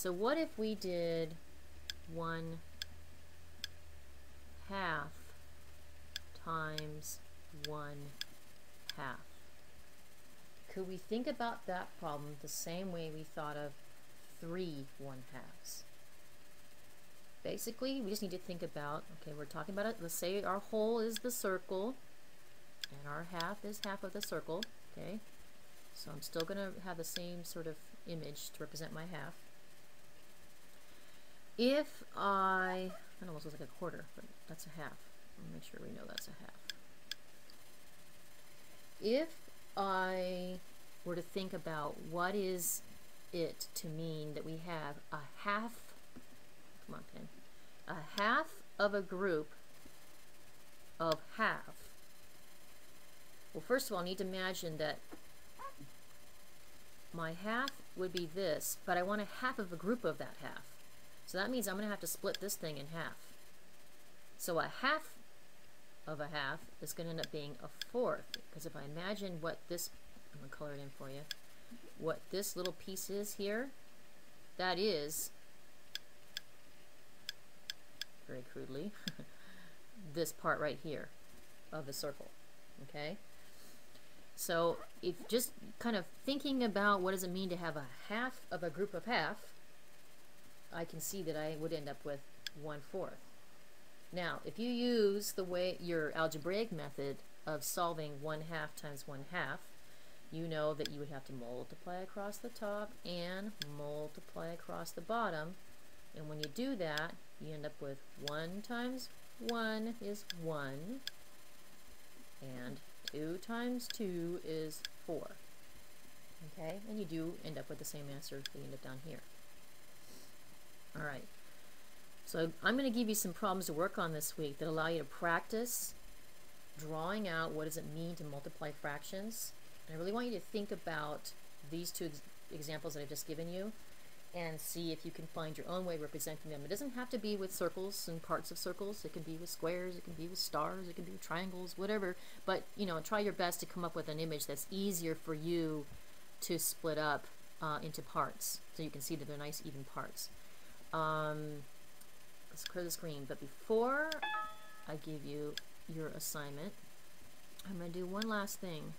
so what if we did 1/2 times 1/2? Could we think about that problem the same way we thought of 3 1/2s? Basically, we just need to think about, okay, we're talking about it, let's say our whole is the circle, and our half is half of the circle, okay? So I'm still going to have the same sort of image to represent my half. If that almost looks like a quarter, but that's a half. I'll make sure we know that's a half. If I were to think about what is it to mean that we have a half, come on, pen, a half of a group of half. Well, first of all, I need to imagine that my half would be this, but I want a half of a group of that half. So that means I'm going to have to split this thing in half. So a half of a half is going to end up being a fourth, because if I imagine what this, I'm going to color it in for you, what this little piece is here, that is, very crudely, this part right here of the circle, okay? So if just kind of thinking about what does it mean to have a half of a group of half, I can see that I would end up with 1/4. Now, if you use the way your algebraic method of solving 1/2 times 1/2, you know that you would have to multiply across the top and multiply across the bottom. And when you do that, you end up with 1 times 1 is 1, and 2 times 2 is 4. Okay, and you do end up with the same answer that you end up down here. Alright, so I'm going to give you some problems to work on this week that allow you to practice drawing out what does it mean to multiply fractions. And I really want you to think about these two examples that I've just given you and see if you can find your own way of representing them. It doesn't have to be with circles and parts of circles. It can be with squares, it can be with stars, it can be with triangles, whatever. But, you know, try your best to come up with an image that's easier for you to split up into parts, so you can see that they're nice even parts. Let's clear the screen, but before I give you your assignment, I'm going to do one last thing,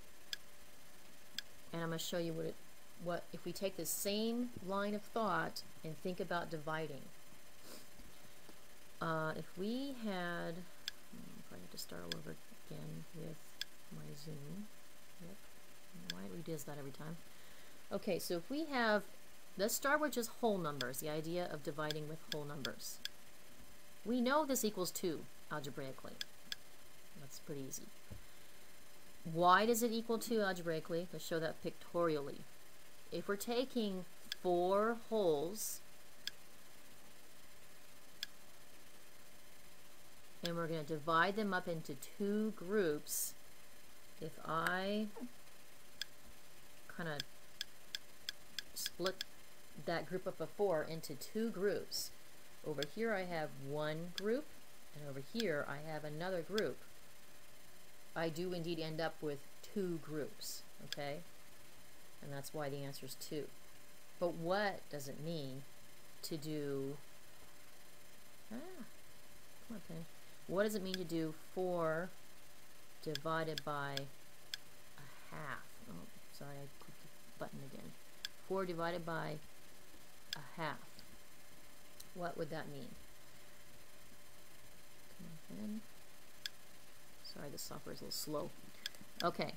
and I'm going to show you what if we take the same line of thought and think about dividing. If we had, I have to start all over again with my Zoom. Yep. Why it redoes that every time. Okay, so if we have, let's start with just whole numbers, the idea of dividing with whole numbers. We know this equals 2 algebraically. That's pretty easy. Why does it equal 2 algebraically? Let's show that pictorially. If we're taking 4 wholes and we're going to divide them up into 2 groups, if I kind of split that group up of 4 into 2 groups, over here I have one group, and over here I have another group. I do indeed end up with 2 groups, okay? And that's why the answer is 2. But what does it mean to do, come on, pen. What does it mean to do 4 divided by a half? Oh, sorry, I clicked the button again. 4 divided by a half. What would that mean? Come on, pen. Sorry, the software is a little slow. Okay.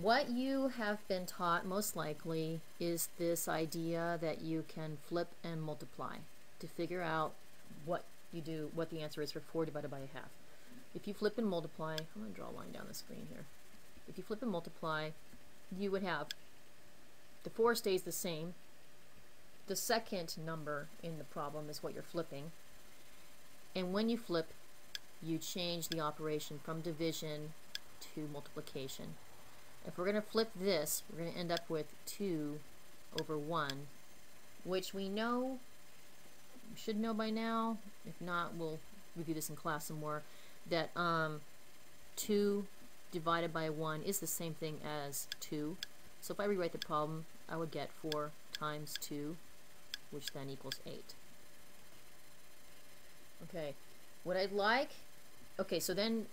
What you have been taught most likely is this idea that you can flip and multiply to figure out what you do, what the answer is for 4 divided by a half. If you flip and multiply, I'm going to draw a line down the screen here. If you flip and multiply, you would have the 4 stays the same. The second number in the problem is what you're flipping. And when you flip, you change the operation from division to multiplication. If we're going to flip this, we're going to end up with 2 over 1, which we know, we should know by now. If not, we'll review this in class some more, that 2 divided by 1 is the same thing as 2. So if I rewrite the problem, I would get 4 times 2, which then equals 8. Okay, what I'd like, okay, so then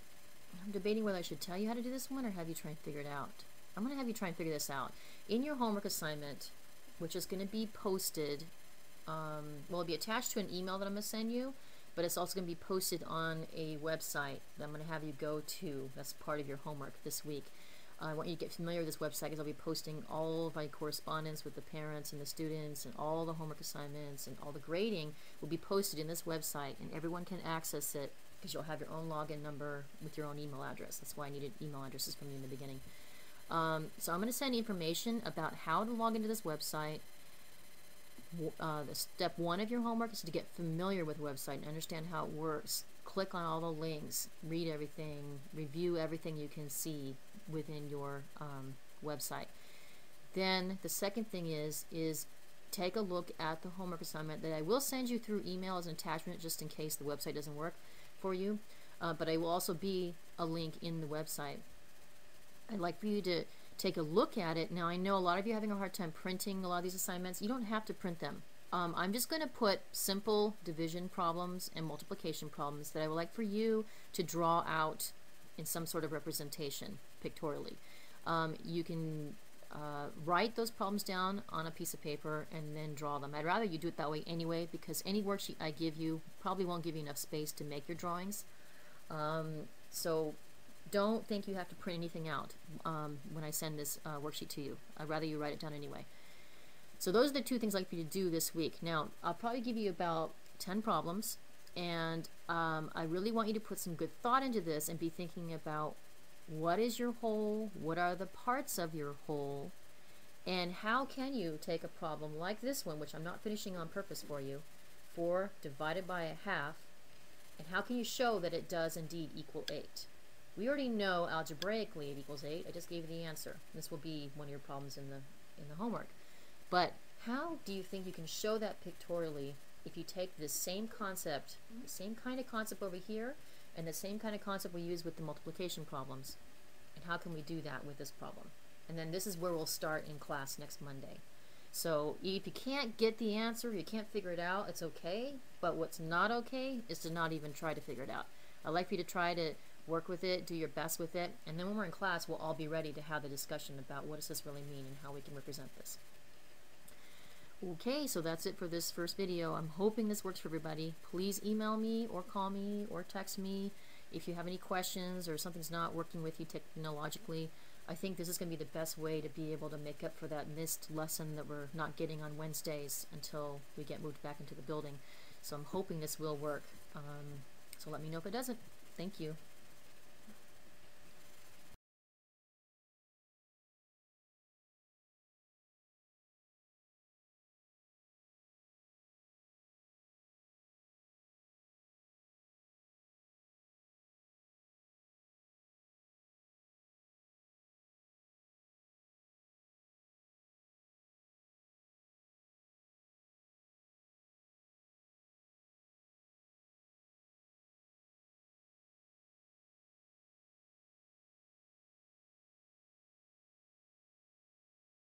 I'm debating whether I should tell you how to do this one or have you try and figure it out. I'm going to have you try and figure this out. In your homework assignment, which is going to be posted, well, it'll be attached to an email that I'm going to send you, but it's also going to be posted on a website that I'm going to have you go to. That's part of your homework this week. I want you to get familiar with this website because I'll be posting all of my correspondence with the parents and the students, and all the homework assignments and all the grading will be posted in this website, and everyone can access it because you'll have your own login number with your own email address. That's why I needed email addresses from you in the beginning. So I'm going to send information about how to log into this website. The step 1 of your homework is to get familiar with the website and understand how it works. Click on all the links, read everything, review everything you can see within your website. Then the second thing is take a look at the homework assignment that I will send you through email as an attachment just in case the website doesn't work for you, but I will also be a link in the website. I'd like for you to take a look at it. Now I know a lot of you are having a hard time printing a lot of these assignments. You don't have to print them. I'm just going to put simple division problems and multiplication problems that I would like for you to draw out in some sort of representation pictorially. You can write those problems down on a piece of paper and then draw them. I'd rather you do it that way anyway, because any worksheet I give you probably won't give you enough space to make your drawings. So don't think you have to print anything out when I send this worksheet to you. I'd rather you write it down anyway. So those are the 2 things I'd like for you to do this week. Now, I'll probably give you about 10 problems, and I really want you to put some good thought into this and be thinking about what is your whole, what are the parts of your whole, and how can you take a problem like this one, which I'm not finishing on purpose for you, 4 divided by a half, and how can you show that it does indeed equal 8? We already know algebraically it equals 8. I just gave you the answer. This will be one of your problems in the homework. But how do you think you can show that pictorially if you take this same concept, the same kind of concept over here, and the same kind of concept we use with the multiplication problems? And how can we do that with this problem? And then this is where we'll start in class next Monday. So if you can't get the answer, you can't figure it out, it's okay. But what's not okay is to not even try to figure it out. I'd like for you to try to work with it, do your best with it, and then when we're in class, we'll all be ready to have the discussion about what does this really mean and how we can represent this. Okay, so that's it for this first video. I'm hoping this works for everybody. Please email me or call me or text me if you have any questions or something's not working with you technologically. I think this is going to be the best way to be able to make up for that missed lesson that we're not getting on Wednesdays until we get moved back into the building. So I'm hoping this will work. So let me know if it doesn't. Thank you.